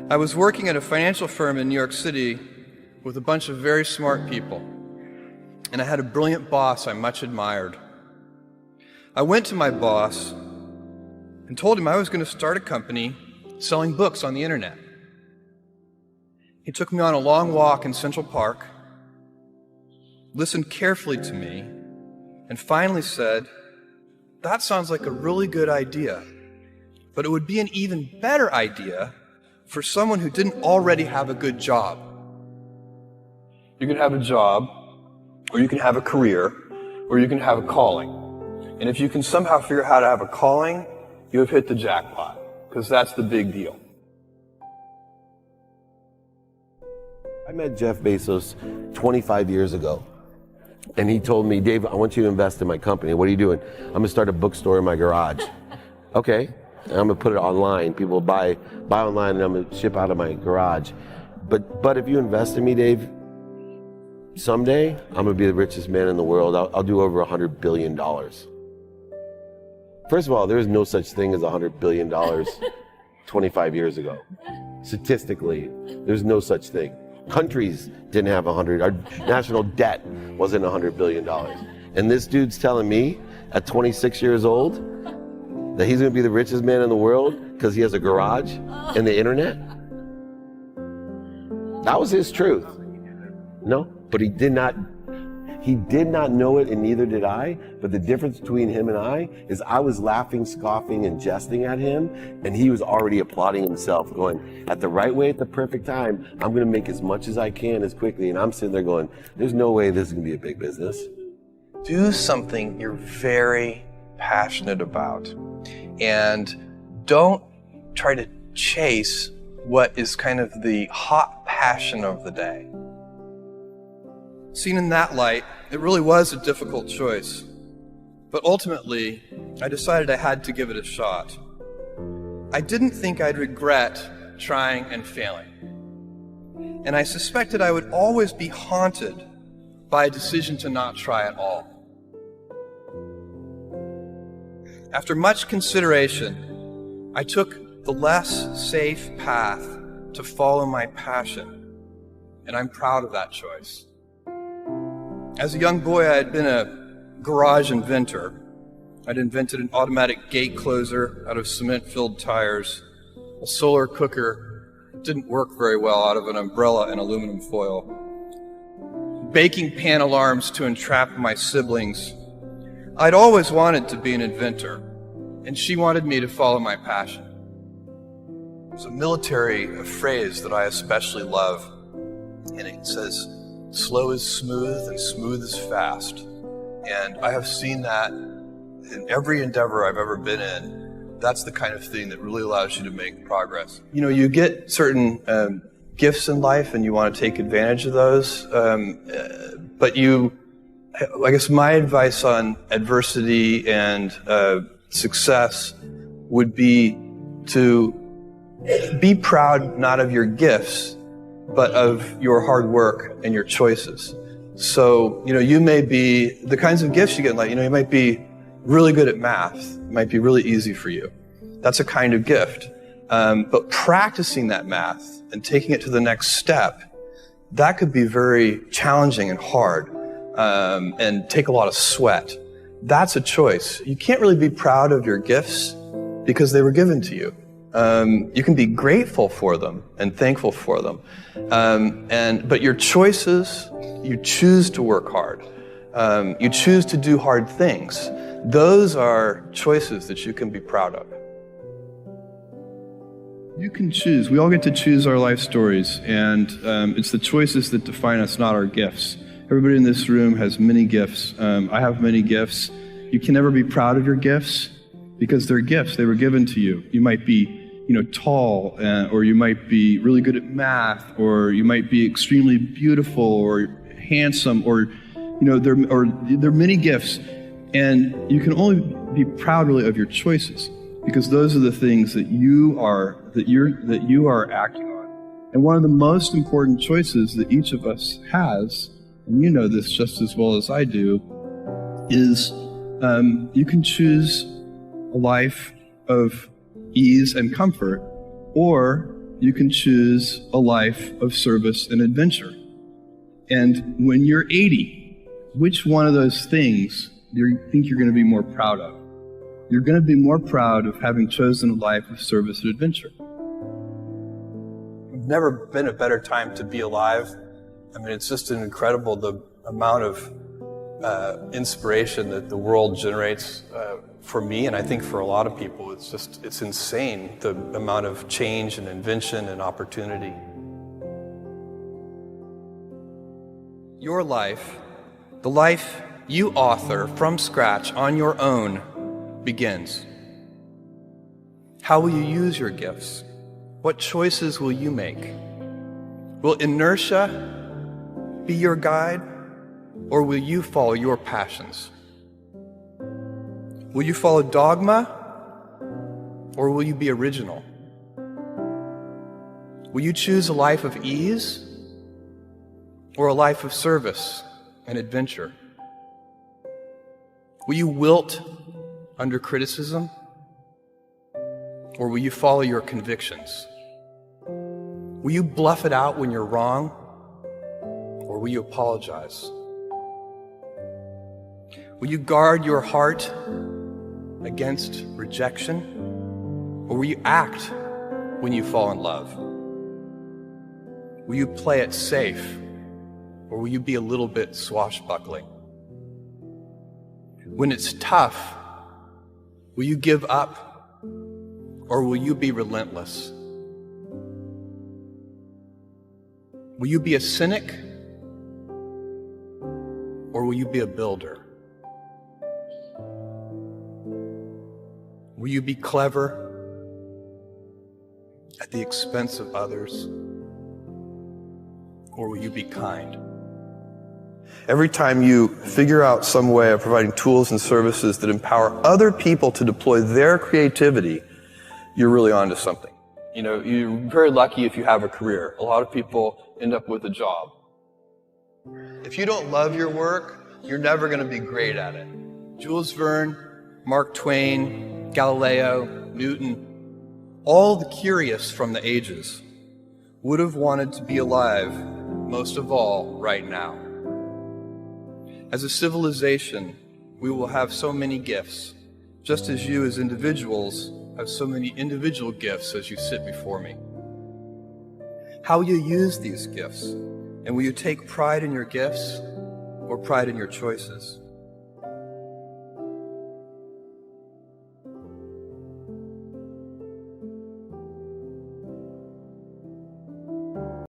I was working at a financial firm in New York City with a bunch of very smart people, and I had a brilliant boss I much admired. I went to my boss and told him I was going to start a company selling books on the internet. He took me on a long walk in Central Park, listened carefully to me, and finally said, "That sounds like a really good idea, but it would be an even better idea for someone who didn't already have a good job. You can have a job, or you can have a career, or you can have a calling. And if you can somehow figure out how to have a calling, you have hit the jackpot, because that's the big deal." I met Jeff Bezos 25 years ago, and he told me, "Dave, I want you to invest in my company. What are you doing?" "I'm going to start a bookstore in my garage." "Okay, and I'm going to put it online. People buy online, and I'm going to ship out of my garage. But if you invest in me, Dave, someday I'm going to be the richest man in the world. I'll do over $100 billion. First of all, there is no such thing as $100 billion 25 years ago. Statistically, there's no such thing. Countries didn't have 100. Our national debt wasn't $100 billion. And this dude's telling me at 26 years old that he's going to be the richest man in the world because he has a garage and the internet? That was his truth. No, but he did not know it, and neither did I. But the difference between him and I is I was laughing, scoffing, and jesting at him, and he was already applauding himself, going, at the right way, at the perfect time, I'm going to make as much as I can as quickly. And I'm sitting there going, there's no way this is going to be a big business. Do something you're very passionate about, and don't try to chase what is kind of the hot passion of the day. Seen in that light, it really was a difficult choice. But ultimately, I decided I had to give it a shot. I didn't think I'd regret trying and failing. And I suspected I would always be haunted by a decision to not try at all. After much consideration, I took the less safe path to follow my passion, and I'm proud of that choice. As a young boy, I had been a garage inventor. I'd invented an automatic gate closer out of cement-filled tires, a solar cooker that didn't work very well out of an umbrella and aluminum foil, baking pan alarms to entrap my siblings. I'd always wanted to be an inventor, and she wanted me to follow my passion. There's a military phrase that I especially love, and it says, "Slow is smooth and smooth is fast." And I have seen that in every endeavor I've ever been in. That's the kind of thing that really allows you to make progress. You know, you get certain gifts in life and you want to take advantage of those, but I guess my advice on adversity and success would be to be proud not of your gifts, but of your hard work and your choices. So, you may be, the kinds of gifts you get in life, you might be really good at math. It might be really easy for you. That's a kind of gift. But practicing that math and taking it to the next step, that could be very challenging and hard, and take a lot of sweat. That's a choice. You can't really be proud of your gifts because they were given to you. You can be grateful for them and thankful for them. But your choices, you choose to work hard. You choose to do hard things. Those are choices that you can be proud of. You can choose. We all get to choose our life stories, and it's the choices that define us, not our gifts. Everybody in this room has many gifts. I have many gifts. You can never be proud of your gifts because they're gifts. They were given to you. You might be tall, or you might be really good at math, or you might be extremely beautiful or handsome, or there are many gifts, and you can only be proud really of your choices because those are the things that you are acting on. And one of the most important choices that each of us has, and you know this just as well as I do, is you can choose a life of ease and comfort, or you can choose a life of service and adventure. And when you're 80, which one of those things do you think you're going to be more proud of? You're going to be more proud of having chosen a life of service and adventure. Never been a better time to be alive. I mean, it's just incredible the amount of inspiration that the world generates for me, and I think for a lot of people. It's insane, the amount of change and invention and opportunity. Your life, the life you author from scratch on your own, begins. How will you use your gifts? What choices will you make? Will inertia be your guide, or will you follow your passions? Will you follow dogma, or will you be original? Will you choose a life of ease, or a life of service and adventure? Will you wilt under criticism, or will you follow your convictions? Will you bluff it out when you're wrong, or will you apologize? Will you guard your heart against rejection, or will you act when you fall in love? Will you play it safe, or will you be a little bit swashbuckling? When it's tough, will you give up, or will you be relentless? Will you be a cynic, or will you be a builder? Will you be clever at the expense of others, or will you be kind? Every time you figure out some way of providing tools and services that empower other people to deploy their creativity, you're really onto something. You know, you're very lucky if you have a career. A lot of people end up with a job. If you don't love your work, you're never going to be great at it. Jules Verne, Mark Twain, Galileo, Newton, all the curious from the ages would have wanted to be alive, most of all, right now. As a civilization, we will have so many gifts, just as you as individuals have so many individual gifts as you sit before me. How will you use these gifts? And will you take pride in your gifts or pride in your choices?